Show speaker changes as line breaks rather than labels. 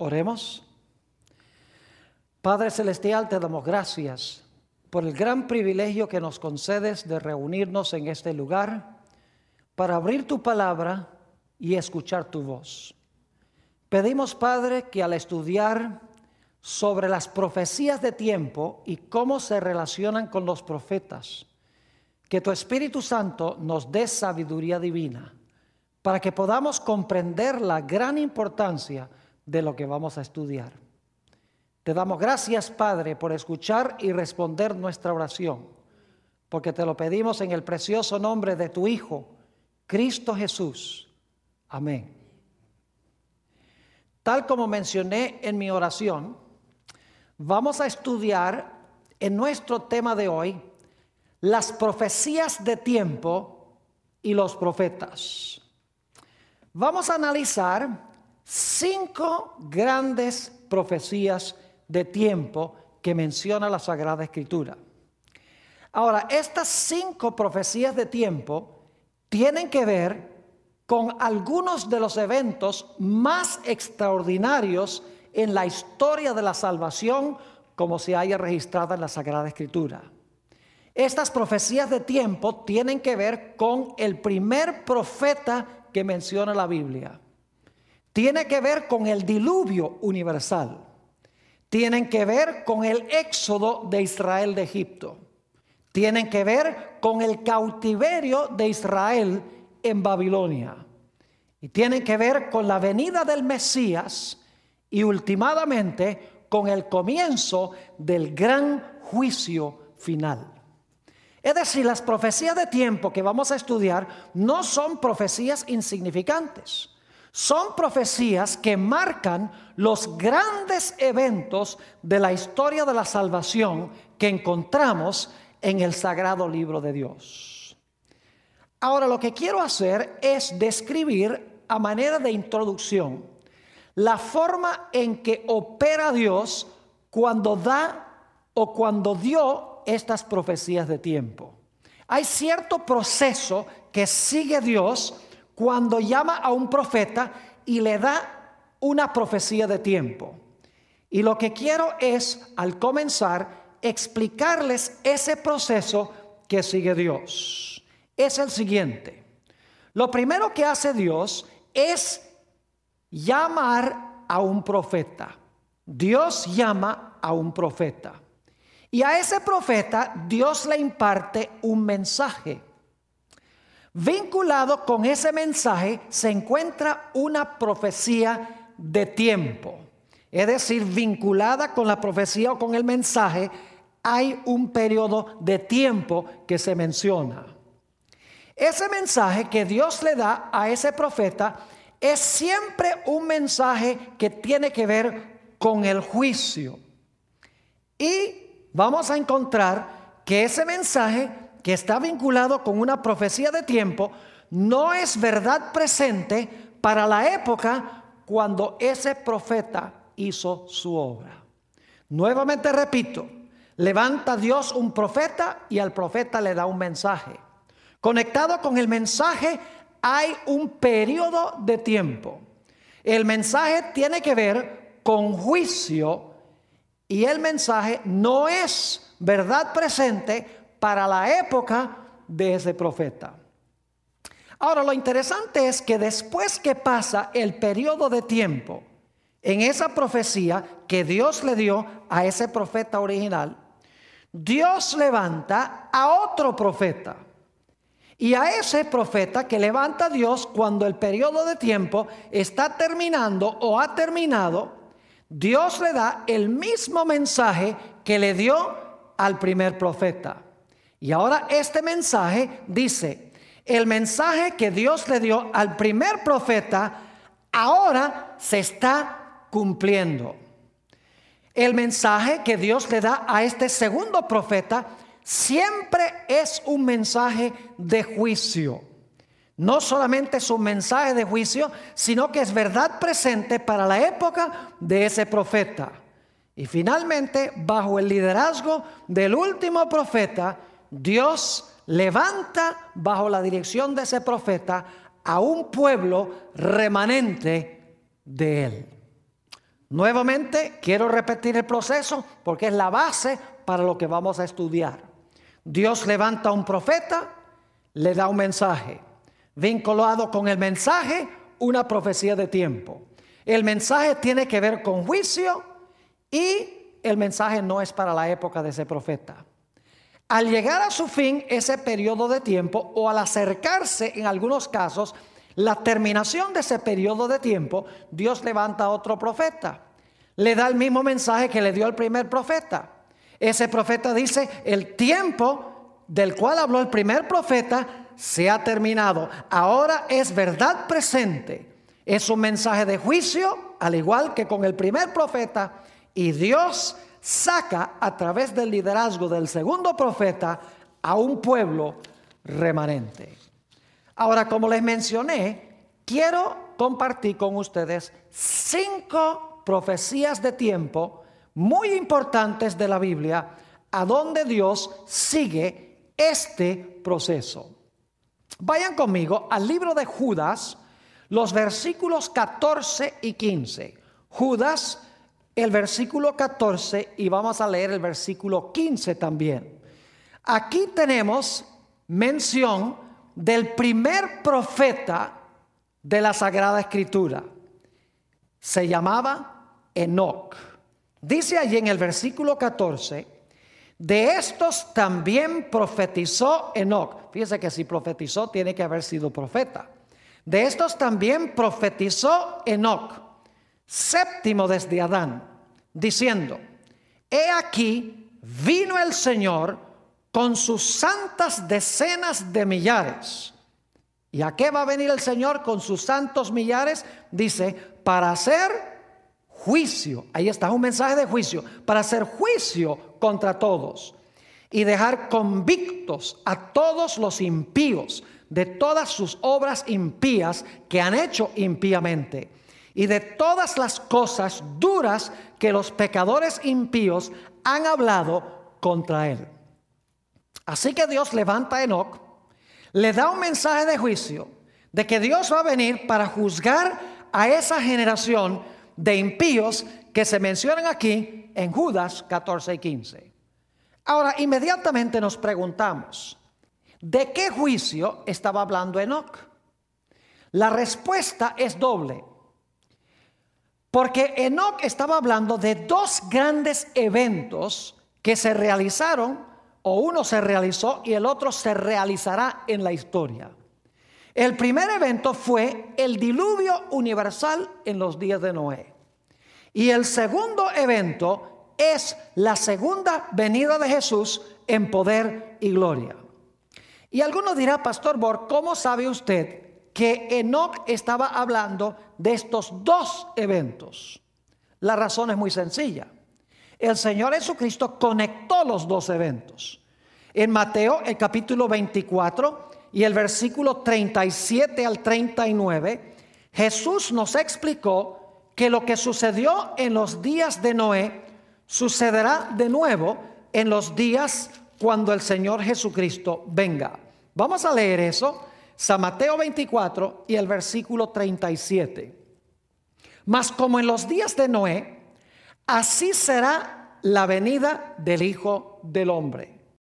Oremos. Padre Celestial, te damos gracias por el gran privilegio que nos concedes de reunirnos en este lugar para abrir tu palabra y escuchar tu voz. Pedimos, Padre, que al estudiar sobre las profecías de tiempo y cómo se relacionan con los profetas, que tu Espíritu Santo nos dé sabiduría divina para que podamos comprender la gran importancia de lo que vamos a estudiar. Te damos gracias, Padre, por escuchar y responder nuestra oración, porque te lo pedimos en el precioso nombre de tu Hijo, Cristo Jesús. Amén. Tal como mencioné en mi oración, vamos a estudiar en nuestro tema de hoy las profecías de tiempo y los profetas. Vamos a analizar 5 grandes profecías de tiempo que menciona la Sagrada Escritura. Ahora, estas 5 profecías de tiempo tienen que ver con algunos de los eventos más extraordinarios en la historia de la salvación como se haya registrada en la Sagrada Escritura. Estas profecías de tiempo tienen que ver con el primer profeta que menciona la Biblia. Tiene que ver con el diluvio universal. Tienen que ver con el éxodo de Israel de Egipto. Tienen que ver con el cautiverio de Israel en Babilonia. Y tienen que ver con la venida del Mesías y últimamente con el comienzo del gran juicio final. Es decir, las profecías de tiempo que vamos a estudiar no son profecías insignificantes. Son profecías que marcan los grandes eventos de la historia de la salvación que encontramos en el Sagrado Libro de Dios. Ahora, lo que quiero hacer es describir a manera de introducción la forma en que opera Dios cuando da o cuando dio estas profecías de tiempo. Hay cierto proceso que sigue Dios cuando llama a un profeta y le da una profecía de tiempo. Y lo que quiero es, al comenzar, explicarles ese proceso que sigue Dios. Es el siguiente. Lo primero que hace Dios es llamar a un profeta. Dios llama a un profeta. Y a ese profeta Dios le imparte un mensaje. Vinculado con ese mensaje se encuentra una profecía de tiempo. Es decir, vinculada con la profecía o con el mensaje, hay un periodo de tiempo que se menciona. Ese mensaje que Dios le da a ese profeta es siempre un mensaje que tiene que ver con el juicio. Y vamos a encontrar que ese mensaje que está vinculado con una profecía de tiempo no es verdad presente para la época cuando ese profeta hizo su obra. Nuevamente repito, levanta Dios un profeta y al profeta le da un mensaje. Conectado con el mensaje hay un periodo de tiempo. El mensaje tiene que ver con juicio y el mensaje no es verdad presente para la época de ese profeta. Ahora, lo interesante es que después que pasa el periodo de tiempo en esa profecía que Dios le dio a ese profeta original, Dios levanta a otro profeta. Y a ese profeta que levanta Dios cuando el periodo de tiempo está terminando o ha terminado, Dios le da el mismo mensaje que le dio al primer profeta. Y ahora este mensaje dice, el mensaje que Dios le dio al primer profeta ahora se está cumpliendo. El mensaje que Dios le da a este segundo profeta siempre es un mensaje de juicio. No solamente es un mensaje de juicio, sino que es verdad presente para la época de ese profeta. Y finalmente, bajo el liderazgo del último profeta, Dios levanta bajo la dirección de ese profeta a un pueblo remanente de él. Nuevamente, quiero repetir el proceso porque es la base para lo que vamos a estudiar. Dios levanta a un profeta, le da un mensaje. Vinculado con el mensaje, una profecía de tiempo. El mensaje tiene que ver con juicio y el mensaje no es para la época de ese profeta. Al llegar a su fin ese periodo de tiempo, o al acercarse en algunos casos la terminación de ese periodo de tiempo, Dios levanta a otro profeta. Le da el mismo mensaje que le dio el primer profeta. Ese profeta dice: el tiempo del cual habló el primer profeta se ha terminado. Ahora es verdad presente. Es un mensaje de juicio, al igual que con el primer profeta, y Dios saca a través del liderazgo del segundo profeta a un pueblo remanente. Ahora, como les mencioné, quiero compartir con ustedes 5 profecías de tiempo muy importantes de la Biblia, a donde Dios sigue este proceso. Vayan conmigo al libro de Judas, los versículos 14 y 15. Judas, el versículo 14, y vamos a leer el versículo 15 también. Aquí tenemos mención del primer profeta de la Sagrada Escritura. Se llamaba Enoc. Dice allí en el versículo 14: de estos también profetizó Enoc. Fíjese que si profetizó tiene que haber sido profeta. De estos también profetizó Enoc, séptimo desde Adán, diciendo: he aquí vino el Señor con sus santas decenas de millares. ¿Y a qué va a venir el Señor con sus santos millares? Dice: para hacer juicio. Ahí está, un mensaje de juicio. Para hacer juicio contra todos y dejar convictos a todos los impíos de todas sus obras impías que han hecho impíamente, y de todas las cosas duras que los pecadores impíos han hablado contra él. Así que Dios levanta a Enoc, le da un mensaje de juicio, de que Dios va a venir para juzgar a esa generación de impíos que se mencionan aquí en Judas 14 y 15. Ahora, inmediatamente nos preguntamos: ¿de qué juicio estaba hablando Enoc? La respuesta es doble, porque Enoc estaba hablando de 2 grandes eventos que se realizaron, o uno se realizó y el otro se realizará en la historia. El primer evento fue el diluvio universal en los días de Noé. Y el segundo evento es la segunda venida de Jesús en poder y gloria. Y alguno dirá: Pastor Borg, ¿cómo sabe usted que Enoc estaba hablando de estos 2 eventos? La razón es muy sencilla. El Señor Jesucristo conectó los 2 eventos. En Mateo, el capítulo 24 y el versículo 37 al 39, Jesús nos explicó que lo que sucedió en los días de Noé sucederá de nuevo en los días cuando el Señor Jesucristo venga. Vamos a leer eso, San Mateo 24 y el versículo 37. Mas como en los días de Noé, así será la venida del Hijo del Hombre.